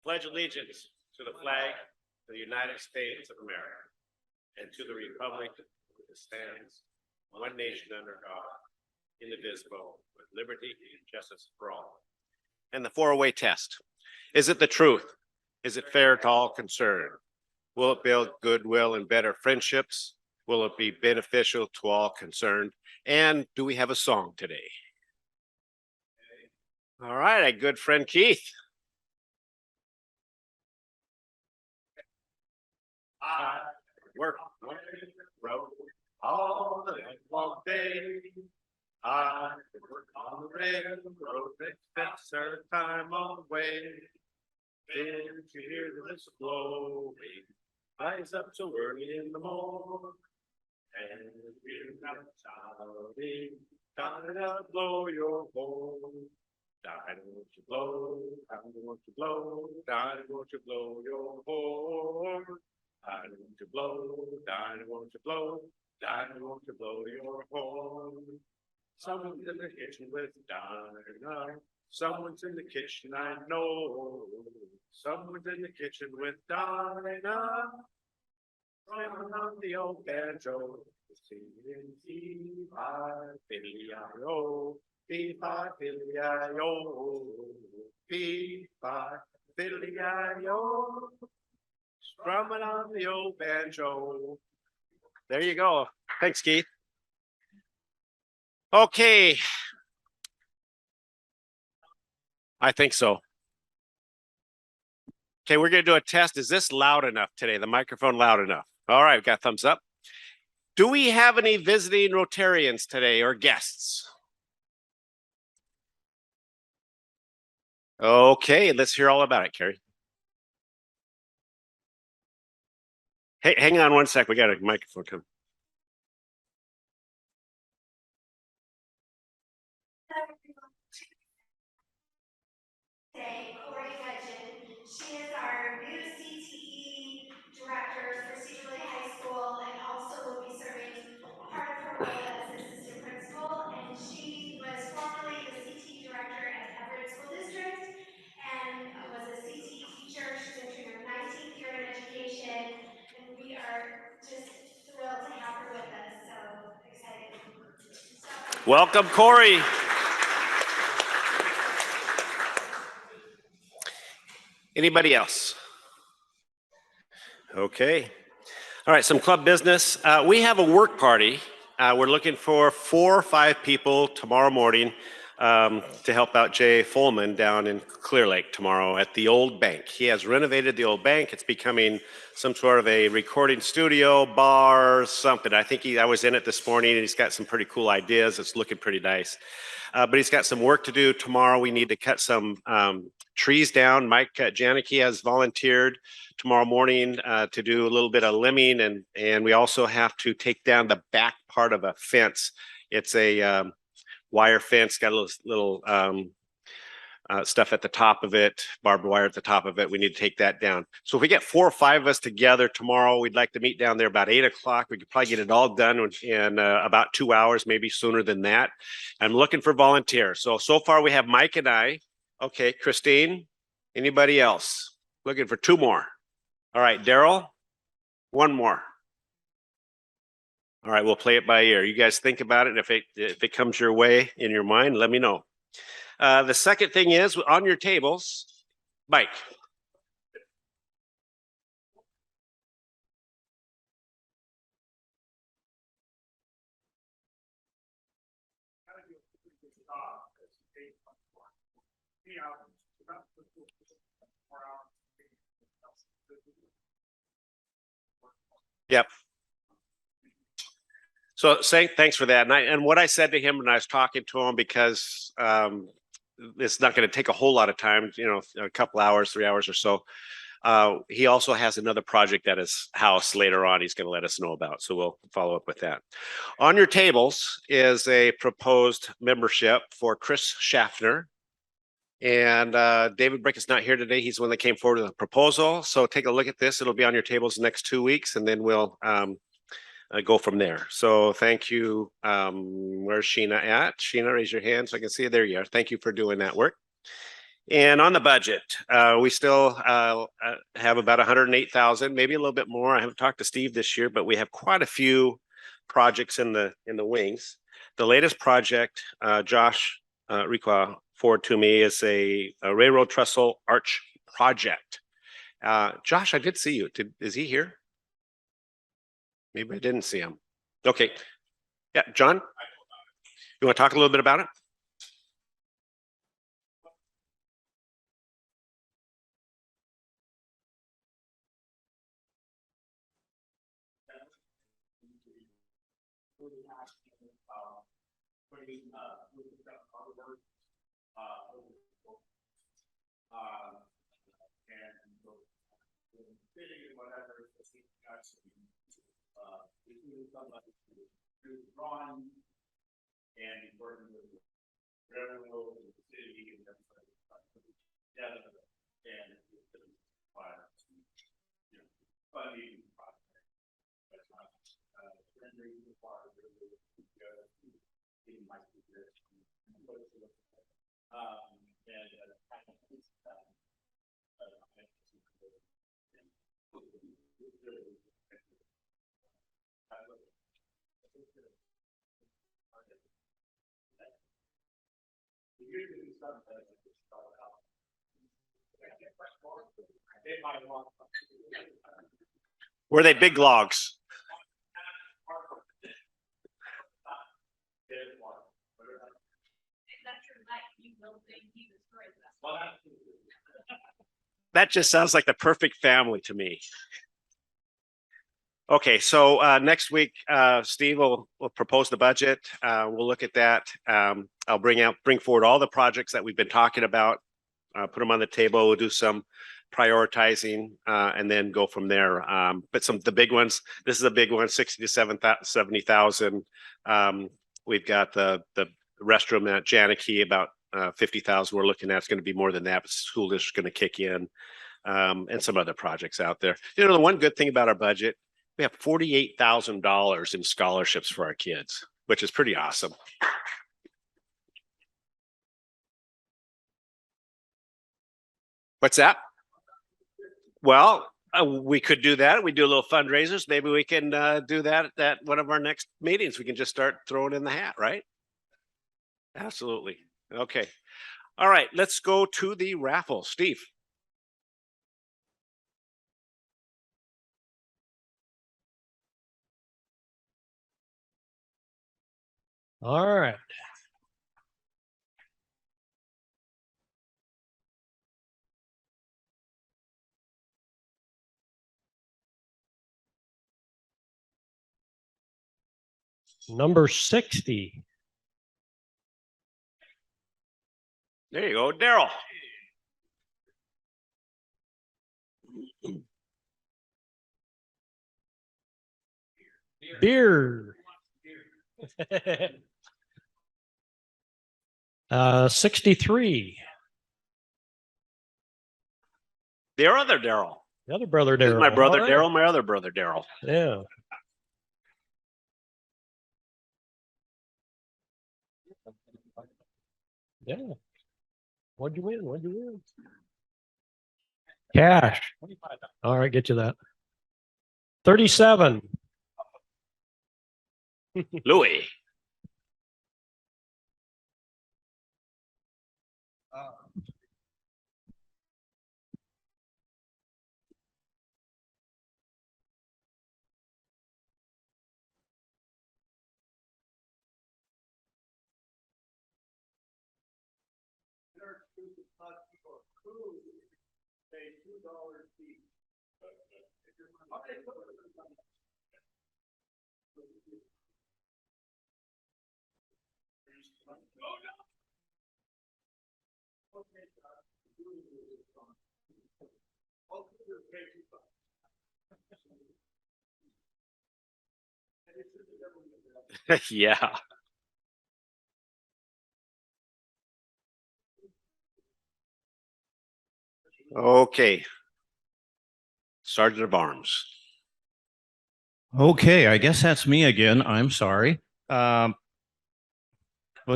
pledge allegiance to the flag of the United States of America and to the republic that stands one nation under God, indivisible, with liberty and justice for all. And the four-way test. Is it the truth? Is it fair to all concerned? Will it build goodwill and better friendships? Will it be beneficial to all concerned? And do we have a song today? All right, our good friend Keith. I work on the road all the long day. I work on the railroad, that's our time on the way. Then you hear the whistle blowing, rise up so early in the morning, and we're not shouting, time to blow your horn. Daddy, won't you blow? Daddy, won't you blow? Daddy, won't you blow your horn? Daddy, won't you blow? Daddy, won't you blow? Daddy, won't you blow your horn? Someone's in the kitchen with Dinah. Someone's in the kitchen, I know. Someone's in the kitchen with Dinah. Playing on the old banjo, singing Fee-fi, fiddly-I-O, Fee-fi, fiddly-I-O, Fee-fi, fiddly-I-O, strumming on the old banjo. There you go. Thanks, Keith. Okay. I think so. Okay, we're going to do a test. Is this loud enough today? The microphone loud enough? All right, we've got thumbs up. Do we have any visiting Rotarians today or guests? Okay, let's hear all about it, Carrie. Hey, hang on one sec. We got a microphone coming. She is our new CTE director for Sedro Woolley High School and also will be serving part of her role as assistant principal. And she was formerly the CTE director at Everett School District and was a CTE teacher. She's entering her 19th year in education, and we are just thrilled to have her with us. So excited. Welcome, Corey. Anybody else? Okay. All right, some club business. We have a work party. We're looking for 4 or 5 people tomorrow morning to help out Jay Fullman down in Clear Lake tomorrow at the old bank. He has renovated the old bank. It's becoming some sort of a recording studio, bar, something. I think I was in it this morning and he's got some pretty cool ideas. It's looking pretty nice. But he's got some work to do tomorrow. We need to cut some trees down. Mike Janicki has volunteered tomorrow morning to do a little bit of limbing, and we also have to take down the back part of a fence. It's a wire fence, got a little stuff at the top of it, barbed wire at the top of it. We need to take that down. So if we get 4 or 5 of us together tomorrow, we'd like to meet down there about 8 o'clock. We could probably get it all done in about 2 hours, maybe sooner than that. I'm looking for volunteers. So far we have Mike and I. Okay, Christine, anybody else? Looking for 2 more. All right, Daryl, 1 more. All right, we'll play it by ear. You guys think about it. If it comes your way in your mind, let me know. The second thing is on your tables, Mike. Yep. So thanks for that. And what I said to him when I was talking to him, because it's not going to take a whole lot of time, you know, a couple hours, 3 hours or so. He also has another project at his house later on he's going to let us know about. So we'll follow up with that. On your tables is a proposed membership for Chris Schaffner. And David Brick is not here today. He's the one that came forward with a proposal. So take a look at this. It'll be on your tables the next 2 weeks, and then we'll go from there. So thank you. Where's Sheena at? Sheena, raise your hand so I can see you. There you are. Thank you for doing that work. And on the budget, we still have about 108,000, maybe a little bit more. I haven't talked to Steve this year, but we have quite a few projects in the wings. The latest project, Josh Requa forwarded to me, is a railroad trestle arch project. Josh, I did see you. Is he here? Maybe I didn't see him. Okay. Yeah, John, you want to talk a little bit about it? Drawing and working with the railroad and the city and everything together and funding project. That's not rendering the water really in my position. Were they big logs? That just sounds like the perfect family to me. Okay, so next week, Steve will propose the budget. We'll look at that. I'll bring forward all the projects that we've been talking about, put them on the table. We'll do some prioritizing and then go from there. But the big ones, this is a big one, 60 to 70,000. We've got the restroom at Janakey, about 50,000 we're looking at. It's going to be more than that, but school district's going to kick in, and some other projects out there. You know, the one good thing about our budget, we have $48,000 in scholarships for our kids, which is pretty awesome. What's that? Well, we could do that. We do a little fundraisers. Maybe we can do that at one of our next meetings. We can just start throwing in the hat, right? Absolutely. Okay. All right. Let's go to the raffle. Steve. All right. Number 60. There you go, Daryl. Beer. 63. Their other Daryl. The other brother Daryl. My brother Right. Daryl, my other brother Daryl. Yeah. Yeah. What'd you win? What'd you win? Cash. All right, get you that. 37. Louis. Yeah. Okay. Sergeant of Arms. Okay, I guess that's me again. I'm sorry. But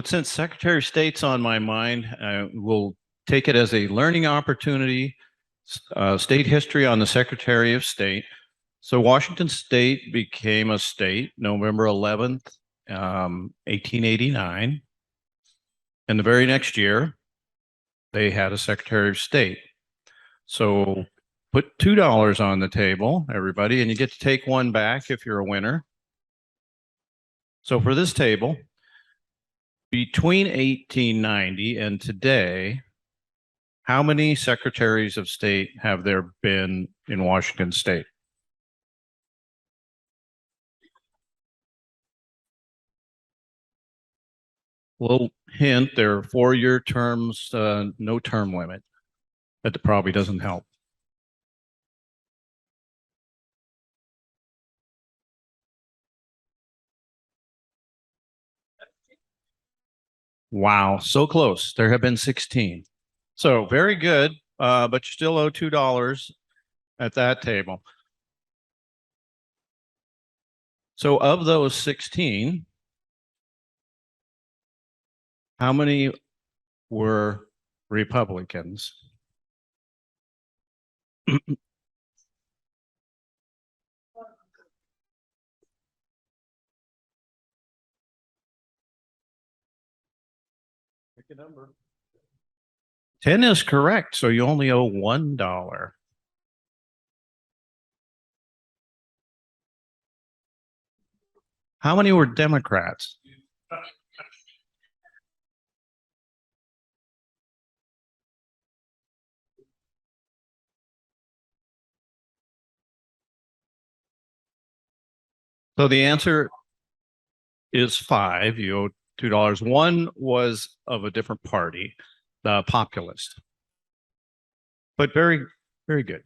since Secretary of State's on my mind, we'll take it as a learning opportunity, state history on the Secretary of State. So Washington State became a state November 11th, 1889. And the very next year, they had a Secretary of State. So put $2 on the table, everybody, and you get to take one back if you're a winner. So for this table, between 1890 and today, how many secretaries of state have there been in Washington State? Little hint, there are 4-year terms, no term limit. That probably doesn't help. Wow, so close. There have been 16. So very good, but you still owe $2 at that table. So of those 16, how many were Republicans? Pick a number. 10 is correct, so you only owe $1. How many were Democrats? So the answer is 5. You owe $2. One was of a different party, the populist. But very, very good.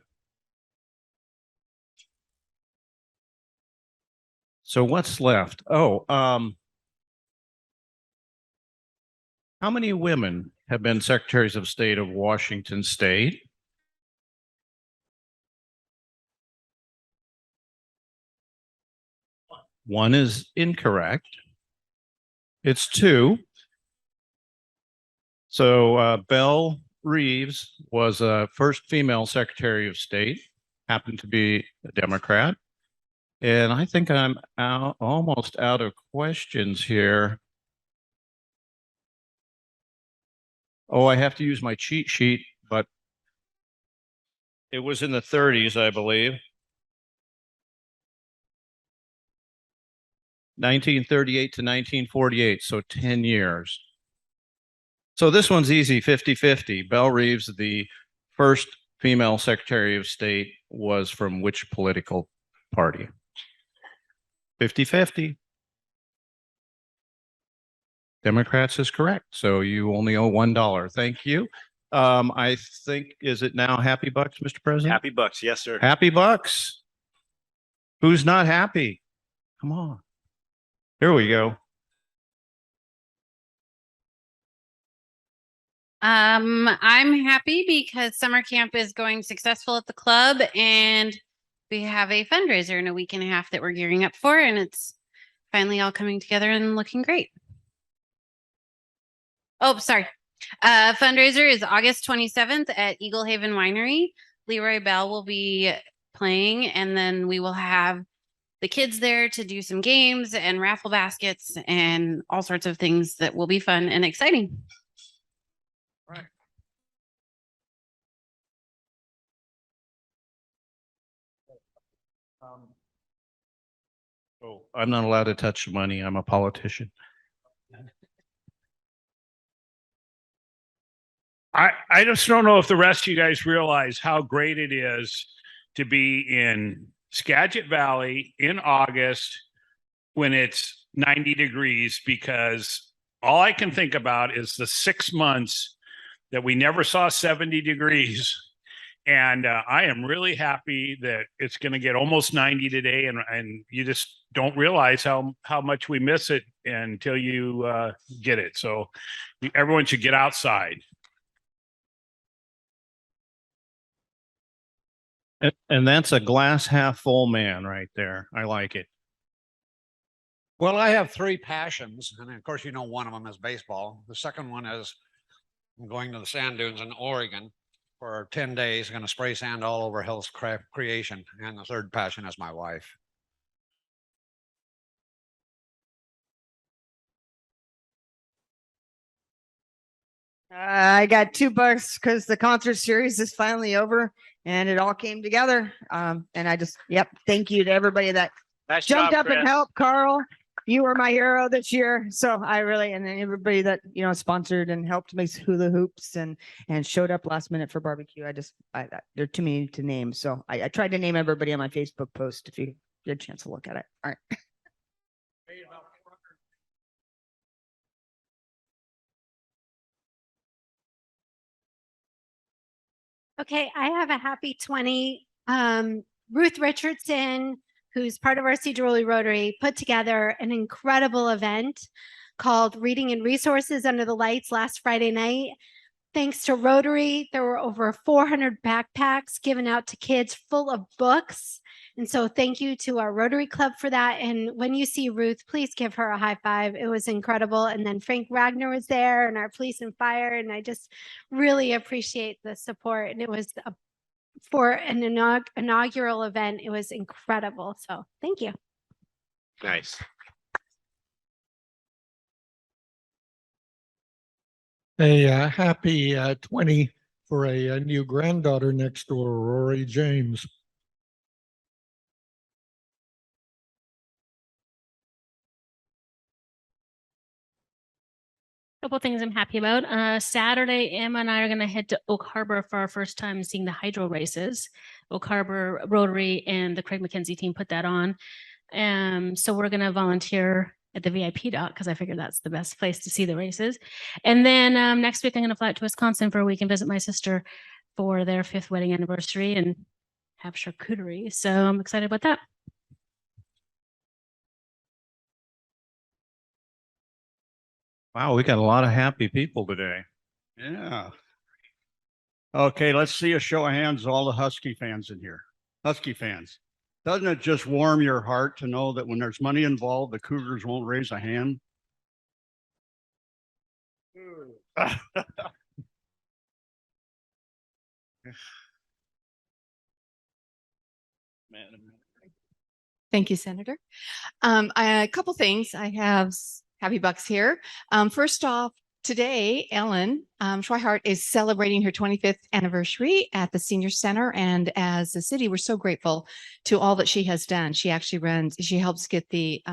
So what's left? Oh, how many women have been secretaries of state of Washington State? One is incorrect. It's 2. So Belle Reeves was a first female Secretary of State, happened to be a Democrat. And I think I'm almost out of questions here. Oh, I have to use my cheat sheet, but it was in the 30s, I believe. 1938 to 1948, so 10 years. So this one's easy, 50-50. Belle Reeves, the first female Secretary of State, was from which political party? 50-50. Democrats is correct. So you only owe $1. Thank you. I think, is it now Happy Bucks, Mr. President? Happy bucks, yes, sir. Happy Bucks. Who's not happy? Come on. Here we go. I'm happy because summer camp is going successful at the club and we have a fundraiser in a week and a half that we're gearing up for, and it's finally all coming together and looking great. Oh, sorry. Fundraiser is August 27th at Eagle Haven Winery. Leroy Bell will be playing, and then we will have the kids there to do some games and raffle baskets and all sorts of things that will be fun and exciting. Right. Oh, I'm not allowed to touch money. I'm a politician. I just don't know if the rest of you guys realize how great it is to be in Skagit Valley in August when it's 90 degrees, because all I can think about is the 6 months that we never saw 70 degrees. And I am really happy that it's going to get almost 90 today. And you just don't realize how much we miss it until you get it. So everyone should get outside. And that's a glass half full man right there. I like it. Well, I have 3 passions, and of course, you know, one of them is baseball. The second one is I'm going to the sand dunes in Oregon for 10 days. Going to spray sand all over Hill's Creation. And the third passion is my wife. I got $2 because the concert series is finally over and it all came together. And I just, yep, thank you to everybody that Nice jumped job, up and Chris. helped. Carl, you were my hero this year. So I really, and then everybody that, you know, sponsored and helped make hula hoops and showed up last minute for barbecue. There are too many to name. So I tried to name everybody on my Facebook post if you get a chance to look at it. All right. Okay, I have a happy 20. Ruth Richardson, who's part of our Sedro Woolley Rotary, put together an incredible event called Reading and Resources Under the Lights last Friday night. Thanks to Rotary, there were over 400 backpacks given out to kids full of books. And so thank you to our Rotary Club for that. And when you see Ruth, please give her a high five. It was incredible. And then Frank Wagner was there and our police and fire. And I just really appreciate the support. And it was for an inaugural event. It was incredible. So thank you. Nice. A happy 20 for a new granddaughter next door, Rory James. Couple things I'm happy about. Saturday, Emma and I are going to head to Oak Harbor for our first time seeing the hydro races. Oak Harbor Rotary and the Craig McKenzie team put that on. So we're going to volunteer at the VIP dock because I figured that's the best place to see the races. And then next week, I'm going to fly out to Wisconsin for a week and visit my sister for their 5th wedding anniversary and have charcuterie. So I'm excited about that. Wow, we got a lot of happy people today. Yeah. Okay, let's see a show of hands, all the Husky fans in here. Husky fans. Doesn't it just warm your heart to know that when there's money involved, the Cougars won't raise a hand? Thank you, Senator. A couple things. I have Happy Bucks here. First off, today, Ellen Schweihart is celebrating her 25th anniversary at the Senior Center. And as a city, we're so grateful to all that she has done. She actually she helps get the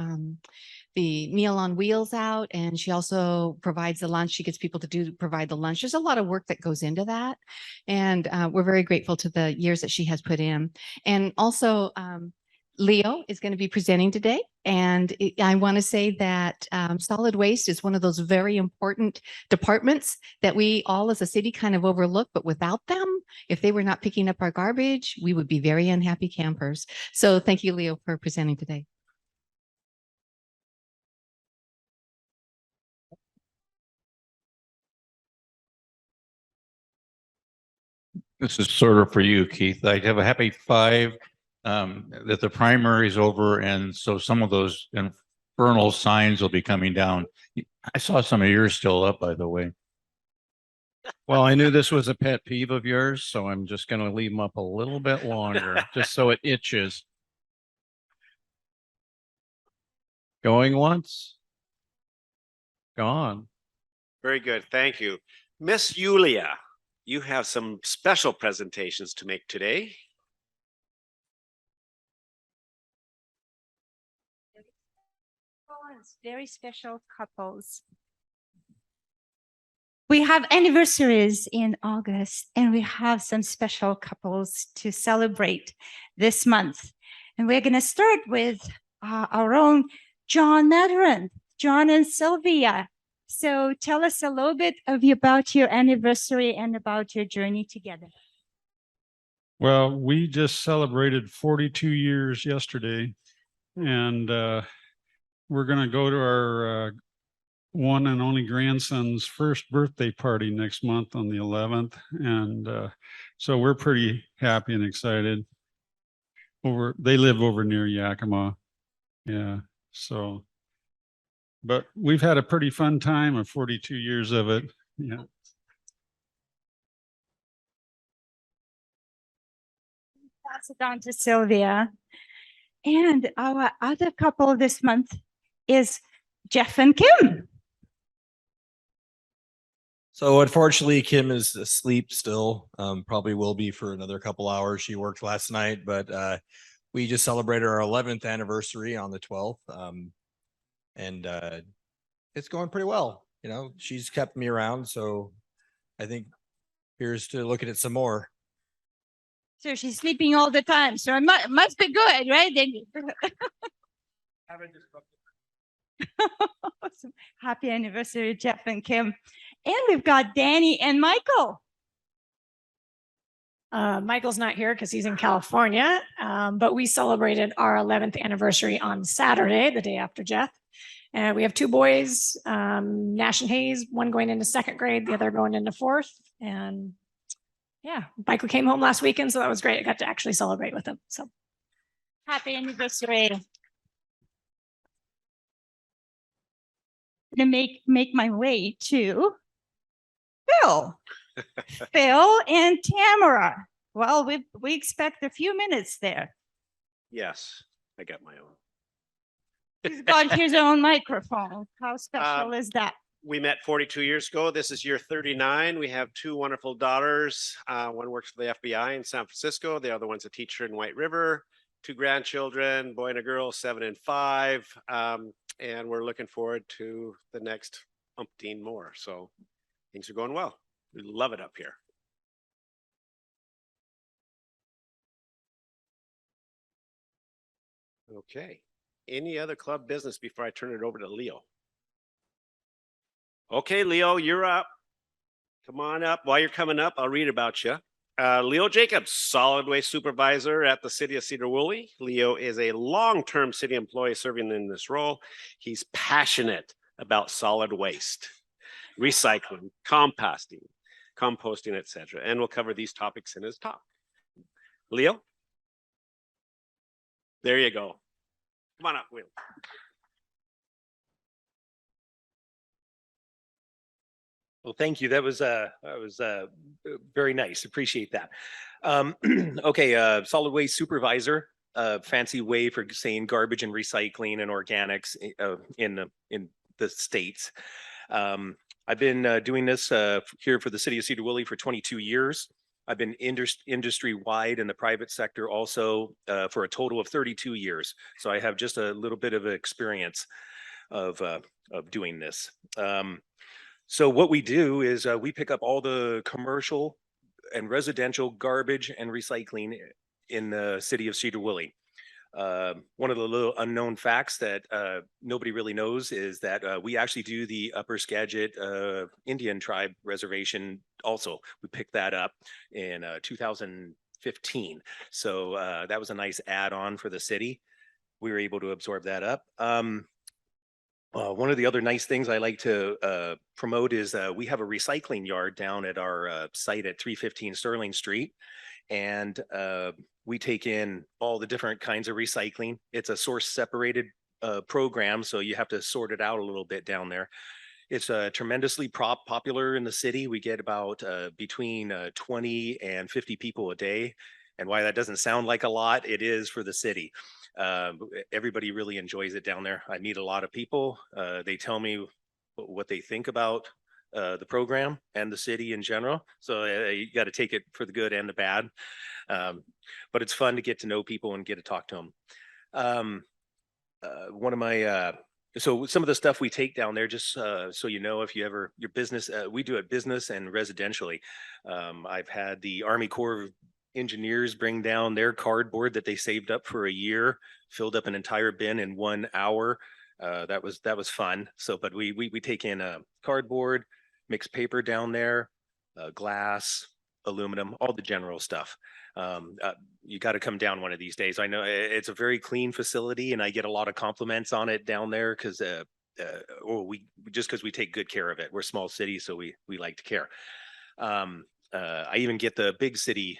Meal on Wheels out, and she also provides the lunch. She gets people to provide the lunch. There's a lot of work that goes into that. And we're very grateful to the years that she has put in. And also, Leo is going to be presenting today. And I want to say that solid waste is one of those very important departments that we all as a city kind of overlook. But without them, if they were not picking up our garbage, we would be very unhappy campers. So thank you, Leo, for presenting today. This is sort of for you, Keith. I have a happy 5 that the primary is over. And so some of those infernal signs will be coming down. I saw some of yours still up, by the way. Well, I knew this was a pet peeve of yours, so I'm just going to leave them up a little bit longer, just so it itches. Going once. Gone. Very good. Thank you. Miss Yulia, you have some special presentations to make today. Very special couples. We have anniversaries in August, and we have some special couples to celebrate this month. And we're going to start with our own John Madaran, John and Sylvia. So tell us a little bit about your anniversary and about your journey together. Well, we just celebrated 42 years yesterday, and we're going to go to our one and only grandson's first birthday party next month on the 11th. And so we're pretty happy and excited. They live over near Yakima. Yeah. So, but we've had a pretty fun time of 42 years of it. Yeah. pass it on to Sylvia. And our other couple this month is Jeff and Kim. So unfortunately, Kim is asleep still. Probably will be for another couple hours. She worked last night, but we just celebrated our 11th anniversary on the 12th. And it's going pretty well. You know, she's kept me around, so I think here's to look at it some more. So she's sleeping all the time. So it must be good, right? Awesome. Happy anniversary, Jeff and Kim. And we've got Danny and Michael. Michael's not here because he's in California, but we celebrated our 11th anniversary on Saturday, the day after Jeff. And we have two boys, Nash and Hayes, one going into 2nd grade, the other going into 4th. And yeah, Michael came home last weekend, so that was great. I got to actually celebrate with him. So Happy anniversary. To make my way to Phil. Phil and Tamara. Well, we expect a few minutes there. Yes, I got my own. He's got his own microphone. How special is that? We met 42 years ago. This is year 39. We have 2 wonderful daughters. One works for the FBI in San Francisco. The other one's a teacher in White River. 2 grandchildren, boy and a girl, 7 and 5. And we're looking forward to the next umpteen more. So things are going well. We love it up here. Okay. Any other club business before I turn it over to Leo? Okay, Leo, you're up. Come on up. While you're coming up, I'll read about you. Leo Jacobs, solid waste supervisor at the city of Sedro Woolley. Leo is a long-term city employee serving in this role. He's passionate about solid waste, recycling, composting, etc. And we'll cover these topics in his talk. Leo? There you go. Come on up, Will. Well, thank you. That was very nice. Appreciate that. Okay, solid waste supervisor, fancy way for saying garbage and recycling and organics in the States. I've been doing this here for the city of Sedro Woolley for 22 years. I've been industry-wide in the private sector also for a total of 32 years. So I have just a little bit of experience of doing this. So what we do is we pick up all the commercial and residential garbage and recycling in the city of Sedro Woolley. One of the little unknown facts that nobody really knows is that we actually do the Upper Skagit Indian Tribe Reservation also. We picked that up in 2015. So that was a nice add-on for the city. We were able to absorb that up. One of the other nice things I like to promote is we have a recycling yard down at our site at 315 Sterling Street. And we take in all the different kinds of recycling. It's a source separated program, so you have to sort it out a little bit down there. It's tremendously popular in the city. We get about between 20 and 50 people a day. And why that doesn't sound like a lot, it is for the city. Everybody really enjoys it down there. I meet a lot of people. They tell me what they think about the program and the city in general. So you got to take it for the good and the bad. But it's fun to get to know people and get to talk to them. One of my so some of the stuff we take down there, just so you know, if you ever your business, we do it business and residentially. I've had the Army Corps of Engineers bring down their cardboard that they saved up for a year, filled up an entire bin in 1 hour. That was fun. So, but we take in cardboard, mixed paper down there, glass, aluminum, all the general stuff. You got to come down one of these days. I know it's a very clean facility, and I get a lot of compliments on it down there because because we take good care of it. We're a small city, so we like to care. I even get the big city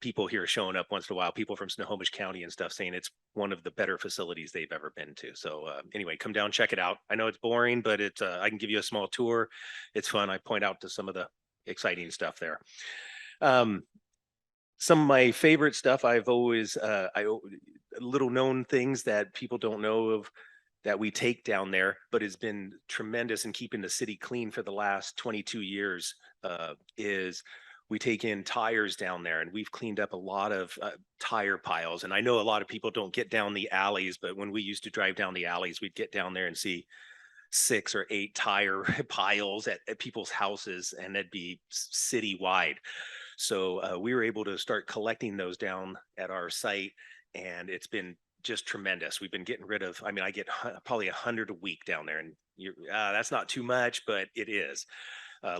people here showing up once in a while, people from Snohomish County and stuff, saying it's one of the better facilities they've ever been to. So anyway, come down, check it out. I know it's boring, but it's I can give you a small tour. It's fun. I point out to some of the exciting stuff there. Some of my favorite stuff I've always, little known things that people don't know of that we take down there, but has been tremendous in keeping the city clean for the last 22 years, is we take in tires down there, and we've cleaned up a lot of tire piles. And I know a lot of people don't get down the alleys, but when we used to drive down the alleys, we'd get down there and see 6 or 8 tire piles at people's houses, and that'd be citywide. So we were able to start collecting those down at our site, and it's been just tremendous. We've been getting rid of, I mean, I get probably 100 a week down there, and that's not too much, but it is.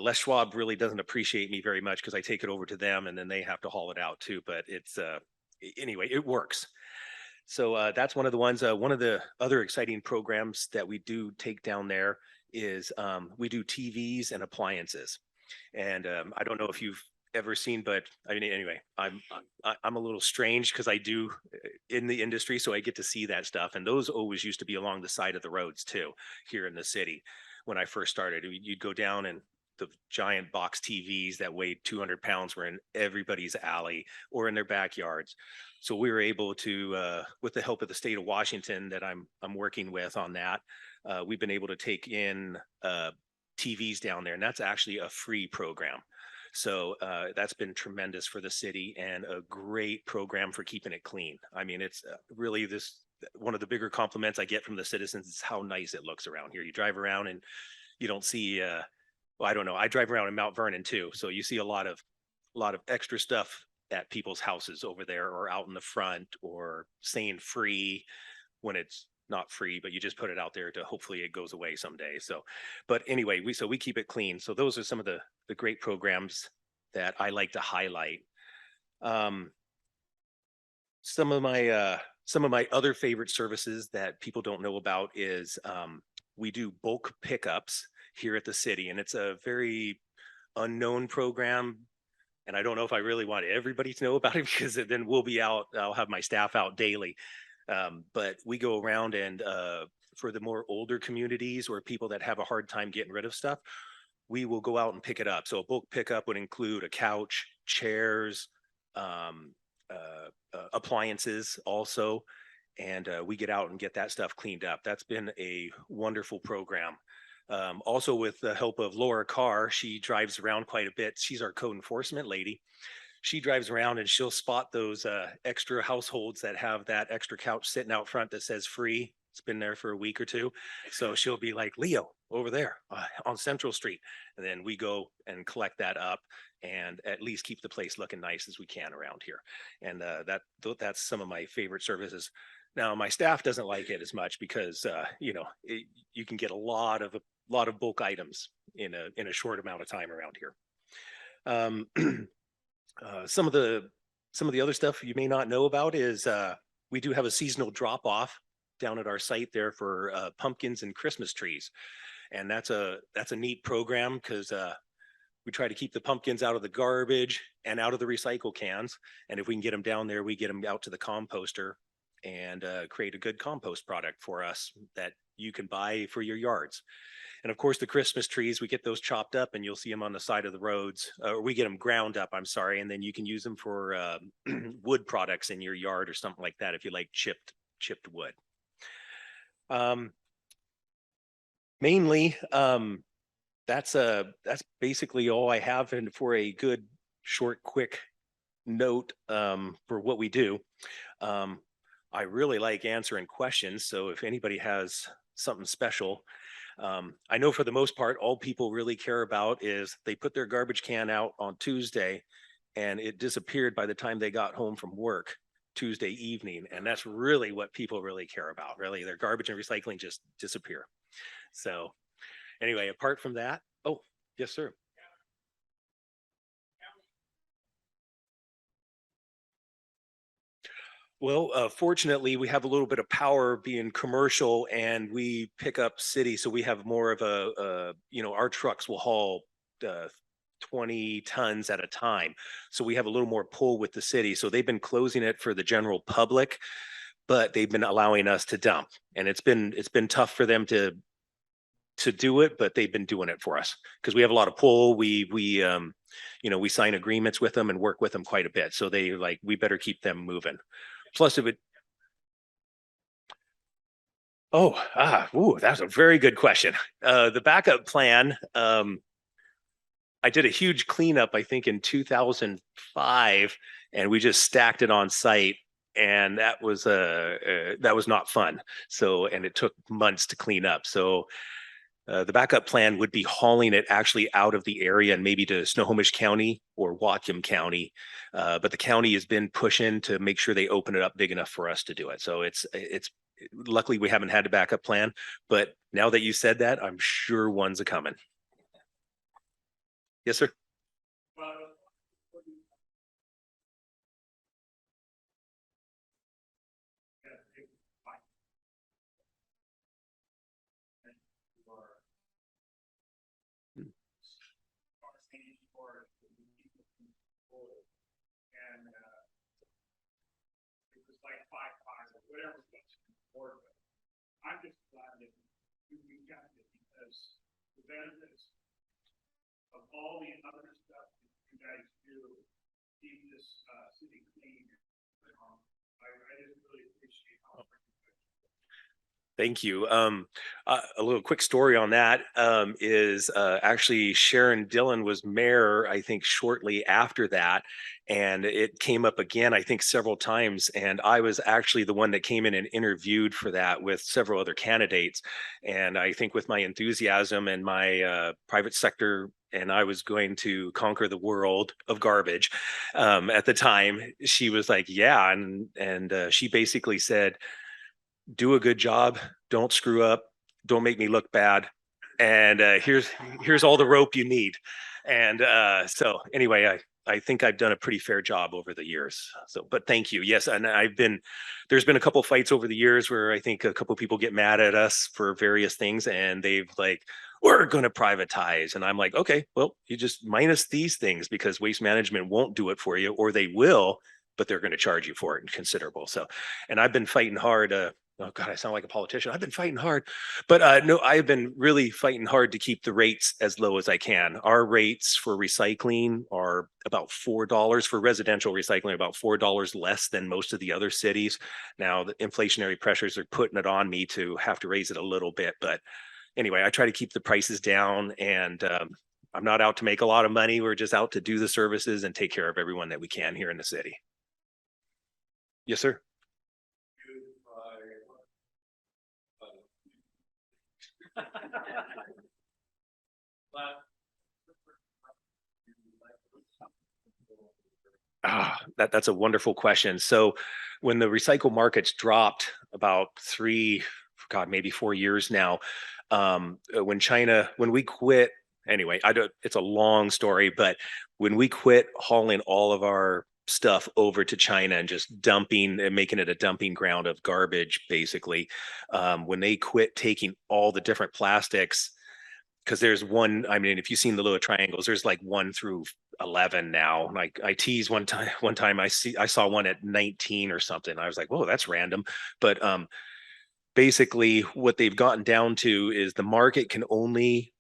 Les Schwab really doesn't appreciate me very much because I take it over to them and then they have to haul it out too. But it's anyway, it works. So that's one of the ones. One of the other exciting programs that we do take down there is we do TVs and appliances. And I don't know if you've ever seen, but I mean, anyway, I'm a little strange because I do in the industry, so I get to see that stuff. And those always used to be along the side of the roads too, here in the city. When I first started, you'd go down and the giant box TVs that weighed 200 pounds were in everybody's alley or in their backyards. So we were able to, with the help of the state of Washington that I'm working with on that, we've been able to take in TVs down there, and that's actually a free program. So that's been tremendous for the city and a great program for keeping it clean. I mean, it's really one of the bigger compliments I get from the citizens is how nice it looks around here. You drive around and you don't see, well, I don't know. I drive around in Mount Vernon too. So you see a lot of extra stuff at people's houses over there or out in the front or saying free when it's not free, but you just put it out there to hopefully it goes away someday. So, but anyway, we keep it clean. So those are some of the great programs that I like to highlight. Some of my other favorite services that people don't know about is we do bulk pickups here at the city, and it's a very unknown program. And I don't know if I really want everybody to know about it because then we'll be out, I'll have my staff out daily. But we go around and for the more older communities or people that have a hard time getting rid of stuff, we will go out and pick it up. So a bulk pickup would include a couch, chairs, appliances also. And we get out and get that stuff cleaned up. That's been a wonderful program. Also with the help of Laura Carr, she drives around quite a bit. She's our code enforcement lady. She drives around and she'll spot those extra households that have that extra couch sitting out front that says free. It's been there for a week or two. So she'll be like, Leo, over there on Central Street. And then we go and collect that up and at least keep the place looking nice as we can around here. And that's some of my favorite services. Now, my staff doesn't like it as much because, you can get a lot of bulk items in a short amount of time around here. Some of the other stuff you may not know about is we do have a seasonal drop off down at our site there for pumpkins and Christmas trees. And that's a neat program because we try to keep the pumpkins out of the garbage and out of the recycle cans. And if we can get them down there, we get them out to the composter and create a good compost product for us that you can buy for your yards. And of course, the Christmas trees, we get those chopped up and you'll see them on the side of the roads, or we get them ground up, I'm sorry. And then you can use them for wood products in your yard or something like that if you like chipped wood. Mainly, that's basically all I have. And for a good, short, quick note for what we do, I really like answering questions. So if anybody has something special, I know for the most part, all people really care about is they put their garbage can out on Tuesday and it disappeared by the time they got home from work Tuesday evening. And that's really what people really care about. Really, their garbage and recycling just disappear. So anyway, apart from that, oh, yes, sir. Well, fortunately, we have a little bit of power being commercial and we pick up city. So we have more of our trucks will haul 20 tons at a time. So we have a little more pull with the city. So they've been closing it for the general public, but they've been allowing us to dump. And it's been tough for them to do it, but they've been doing it for us because we have a lot of pull. we sign agreements with them and work with them quite a bit. So they like, we better keep them moving. Plus it would. That's a very good question. The backup plan, I did a huge cleanup, I think in 2005, and we just stacked it on site. And that was not fun. So, and it took months to clean up. So the backup plan would be hauling it actually out of the area and maybe to Snohomish County or Whatcom County. But the county has been pushing to make sure they open it up big enough for us to do it. So it's luckily we haven't had a backup plan, but now that you said that, I'm sure one's a coming. Yes, sir. I'm just glad that we got it because the benefits of all the other stuff that you guys do keep this city clean. I just really appreciate all. Thank you. A little quick story on that is actually Sharon Dillon was mayor, I think, shortly after that. And it came up again, I think, several times. And I was actually the one that came in and interviewed for that with several other candidates. And I think with my enthusiasm and my private sector, and I was going to conquer the world of garbage at the time, she was like, yeah. And she basically said, do a good job, don't screw up, don't make me look bad, and here's all the rope you need. And so anyway, I think I've done a pretty fair job over the years. So, but thank you. Yes, and there's been a couple of fights over the years where I think a couple of people get mad at us for various things, and they've like, we're going to privatize, and I'm like, okay, well, you just minus these things because Waste Management won't do it for you, or they will, but they're going to charge you for it in considerable. So, and I've been fighting hard. Oh God, I sound like a politician. I've been fighting hard, but no, I've been really fighting hard to keep the rates as low as I can. Our rates for recycling are about $4 for residential recycling, about $4 less than most of the other cities. Now the inflationary pressures are putting it on me to have to raise it a little bit, but anyway, I try to keep the prices down, and I'm not out to make a lot of money. We're just out to do the services and take care of everyone that we can here in the city. Yes, sir. That's a wonderful question. So when the recycle markets dropped about maybe 4 years now, when we quit, anyway, it's a long story, but when we quit hauling all of our stuff over to China and just dumping and making it a dumping ground of garbage, basically, when they quit taking all the different plastics, because there's one, I mean, if you've seen the little triangles, there's like 1 through 11 now. Like I teased one time I saw one at 19 or something. I was like, whoa, that's random. But basically what they've gotten down to is the market can only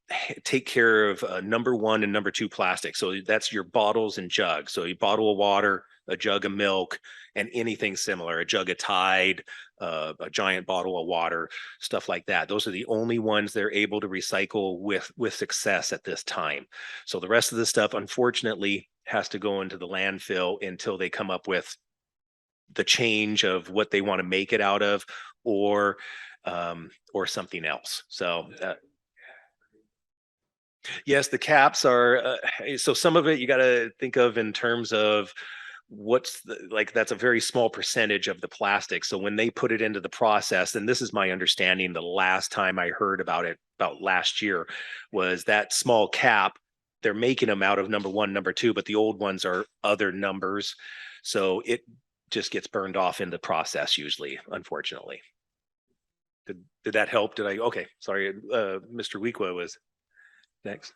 take care of number 1 and number 2 plastic. So that's your bottles and jugs. So a bottle of water, a jug of milk, and anything similar, a jug of Tide, a giant bottle of water, stuff like that. Those are the only ones they're able to recycle with success at this time. So the rest of the stuff, unfortunately, has to go into the landfill until they come up with the change of what they want to make it out of, or something else. So yes, the caps are, so some of it you got to think of in terms of that's a very small percentage of the plastic. So when they put it into the process, and this is my understanding, the last time I heard about it, about last year, was that small cap, they're making them out of number 1, number 2, but the old ones are other numbers. So it just gets burned off in the process usually, unfortunately. Did that help? Okay, sorry. Mr. Weekwa was next.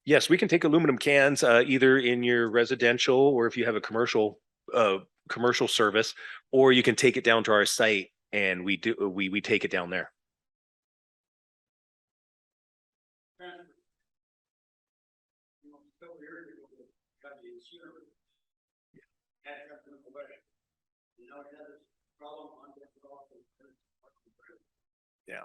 Yes, we can take aluminum cans either in your residential, or if you have a commercial service, or you can take it down to our site and we take it down there. Yeah.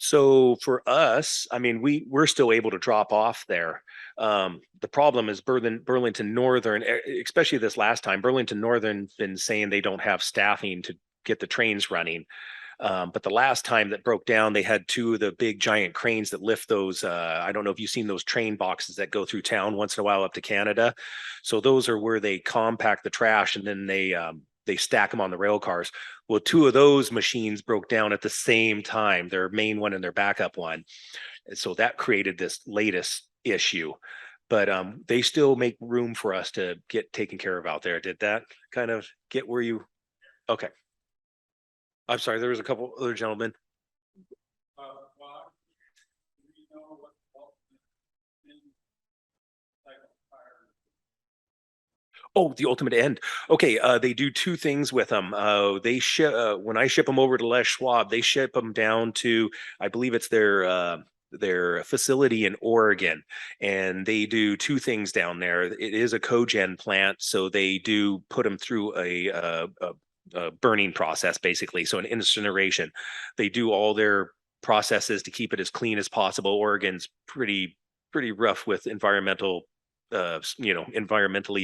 So for us, I mean, we're still able to drop off there. The problem is Burlington Northern, especially this last time, Burlington Northern been saying they don't have staffing to get the trains running. But the last time that broke down, they had two of the big giant cranes that lift those. I don't know if you've seen those train boxes that go through town once in a while up to Canada. So those are where they compact the trash and then they stack them on the rail cars. Well, two of those machines broke down at the same time, their main one and their backup one. And so that created this latest issue. But they still make room for us to get taken care of out there. Did that kind of get where you? Okay. I'm sorry, there was a couple other gentlemen. Oh, the ultimate end. Okay, they do two things with them. They ship when I ship them over to Les Schwab, they ship them down to, I believe it's their facility in Oregon, and they do two things down there. It is a cogen plant, so they do put them through a burning process, basically. So an incineration. They do all their processes to keep it as clean as possible. Oregon's pretty rough with environmentally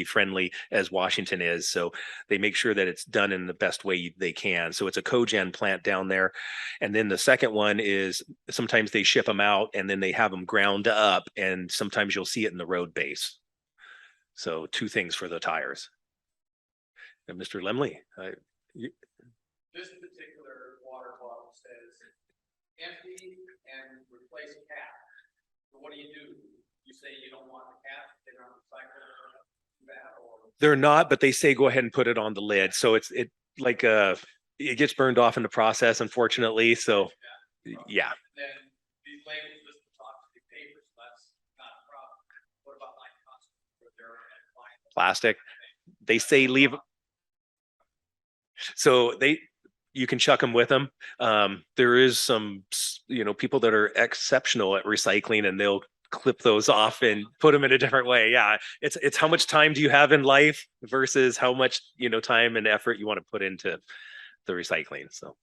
friendly as Washington is. So they make sure that it's done in the best way they can. So it's a cogen plant down there. And then the second one is sometimes they ship them out and then they have them ground up, and sometimes you'll see it in the road base. So two things for the tires. And Mr. Lemley, this particular water bottle says empty and replace cap. So what do? You say you don't want the cap, they're on the cycle that, or? They're not, but they say go ahead and put it on the lid. So it gets burned off in the process, unfortunately. So yeah. Then these labels list the toxic paper, so that's not a problem. What about like Plastic? They say leave. So you can chuck them with them. There is some, people that are exceptional at recycling, and they'll clip those off and put them in a different way. Yeah, it's how much time do you have in life versus how much time and effort you want to put into the recycling. So,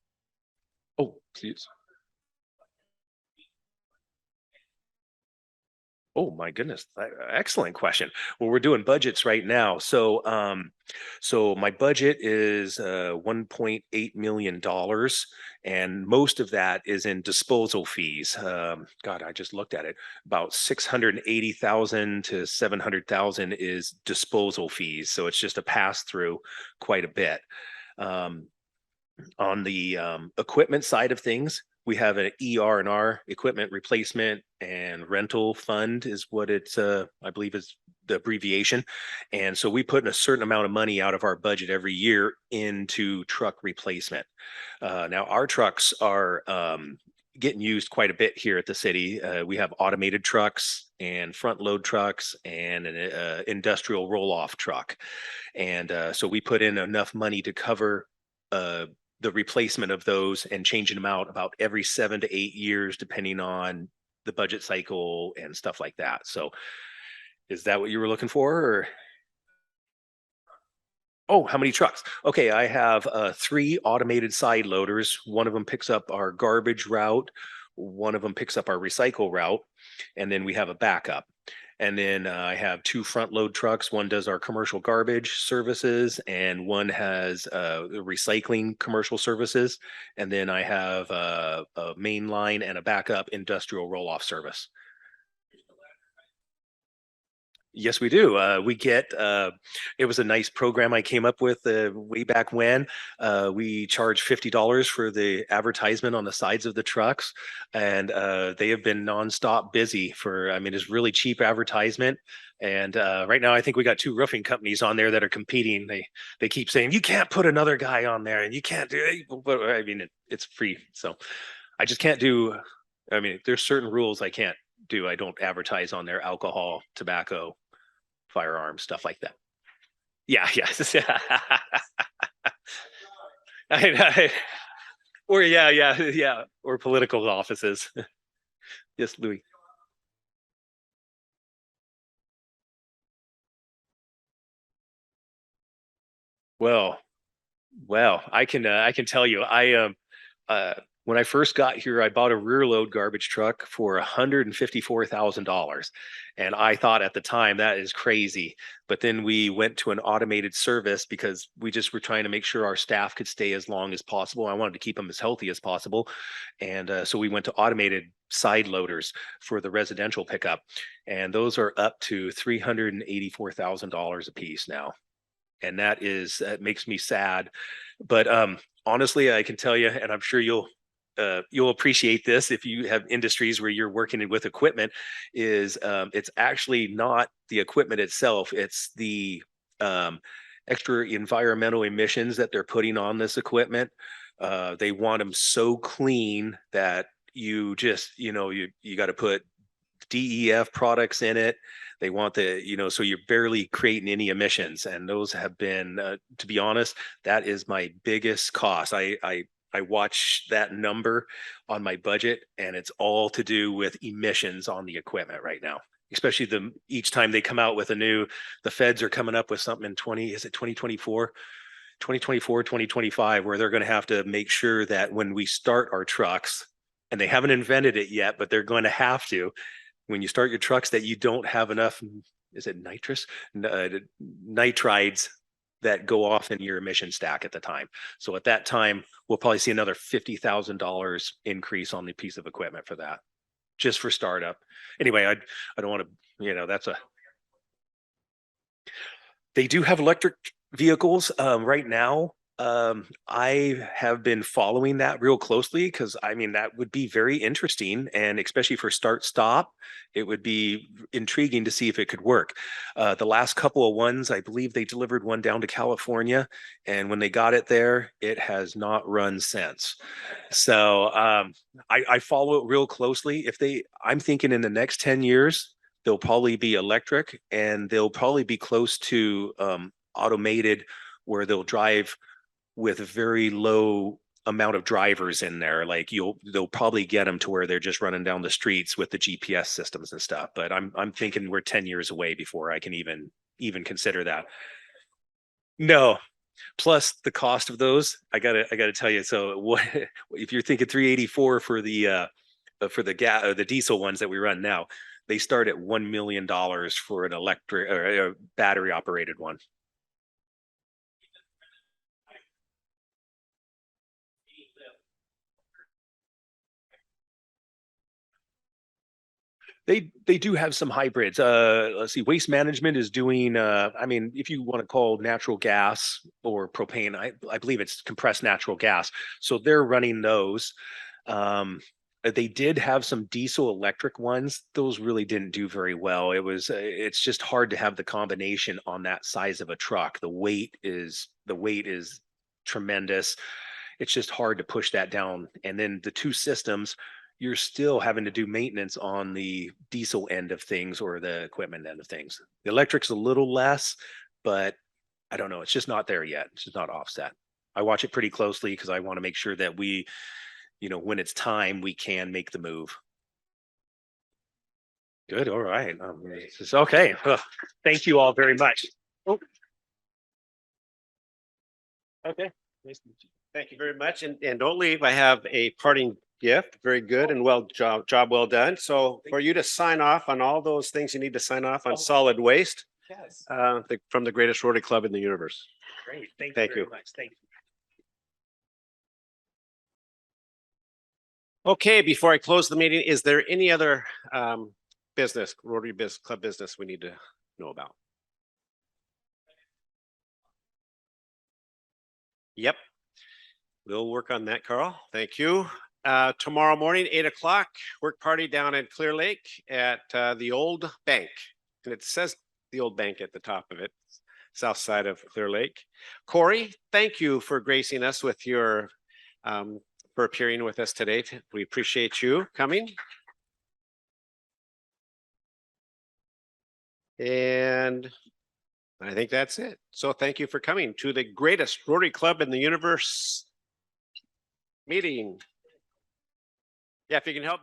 oh, please. Oh my goodness, excellent question. Well, we're doing budgets right now. So my budget is $1.8 million, and most of that is in disposal fees. God, I just looked at it. About 680,000 to 700,000 is disposal fees. So it's just a pass through quite a bit. On the equipment side of things, we have an ER&R, equipment replacement and rental fund is what it's, I believe is the abbreviation. And so we put in a certain amount of money out of our budget every year into truck replacement. Now our trucks are getting used quite a bit here at the city. We have automated trucks and front load trucks and an industrial roll-off truck. And so we put in enough money to cover the replacement of those and changing them out about every 7 to 8 years, depending on the budget cycle and stuff like that. So is that what you were looking for? Or? Oh, how many trucks? Okay, I have 3 automated side loaders. One of them picks up our garbage route. One of them picks up our recycle route. And then we have a backup. And then I have 2 front load trucks. One does our commercial garbage services, and one has recycling commercial services. And then I have a main line and a backup industrial roll-off service. Yes, we do. We get, it was a nice program I came up with way back when. We charge $50 for the advertisement on the sides of the trucks, and they have been nonstop busy for, I mean, it's really cheap advertisement. And right now, I think we got 2 roofing companies on there that are competing. They keep saying, you can't put another guy on there and you can't do it. But I mean, it's free. So I just can't do, I mean, there's certain rules I can't do. I don't advertise on their alcohol, tobacco, firearms, stuff like that. Yeah, yes. Or yeah, or political offices. Yes, Louis. Well, I can tell you, uh when I first got here, I bought a rear load garbage truck for $154,000. And I thought at the time that is crazy. But then we went to an automated service because we just were trying to make sure our staff could stay as long as possible. I wanted to keep them as healthy as possible. And so we went to automated side loaders for the residential pickup. And those are up to $384,000 a piece now. And that makes me sad. But honestly, I can tell you, and I'm sure you'll appreciate this if you have industries where you're working with equipment, is it's actually not the equipment itself, it's the extra environmental emissions that they're putting on this equipment. They want them so clean that you just, you got to put DEF products in it. They want so you're barely creating any emissions. And those have been, to be honest, that is my biggest cost. I watch that number on my budget, and it's all to do with emissions on the equipment right now. Especially each time they come out with the feds are coming up with something in 2024, 2025, where they're going to have to make sure that when we start our trucks, and they haven't invented it yet, but they're going to have to, when you start your trucks, that you don't have enough, is it nitrides that go off in your emission stack at the time. So at that time, we'll probably see another $50,000 increase on the piece of equipment for that, just for startup. Anyway, I don't want to, they do have electric vehicles right now. I have been following that real closely because that would be very interesting, and especially for start stop, it would be intriguing to see if it could work. The last couple of ones, I believe they delivered one down to California, and when they got it there, it has not run since. So I follow it real closely. I'm thinking in the next 10 years, they'll probably be electric, and they'll probably be close to automated, where they'll drive with a very low amount of drivers in there. Like they'll probably get them to where they're just running down the streets with the GPS systems and stuff. But I'm thinking we're 10 years away before I can even consider that. No. Plus the cost of those, I gotta tell you. So what if you're thinking 384 for the gas or the diesel ones that we run now? They start at $1 million for an electric or a battery operated one. They do have some hybrids. Let's see, Waste Management is doing, if you want to call natural gas or propane, I believe it's compressed natural gas. So they're running those. They did have some diesel electric ones. Those really didn't do very well. It's just hard to have the combination on that size of a truck. The weight is tremendous. It's just hard to push that down. And then the two systems, you're still having to do maintenance on the diesel end of things or the equipment end of things. The electric's a little less, but I don't know. It's just not there yet. It's just not offset. I watch it pretty closely because I want to make sure that we, when it's time, we can make the move. Good. All right. Okay. Well, thank you all very much. Oh. Okay. Nice to meet you. Thank you very much. And don't leave. I have a parting gift. Very good and job well done. So for you to sign off on all those things you need to sign off on solid waste. Yes. From the greatest Rotary Club in the universe. Great. Thank Thank you very you. much. Thank you. Okay, before I close the meeting, is there any other business, Rotary Club business we need to know about? Yep. We'll work on that, Carl. Thank you. Tomorrow morning, 8 o'clock, work party down in Clear Lake at the old bank. And it says the old bank at the top of it, south side of Clear Lake. Corey, thank you for gracing us with your, for appearing with us today. We appreciate you coming. And I think that's it. So thank you for coming to the greatest Rotary Club in the universe. meeting. Yeah, if you can help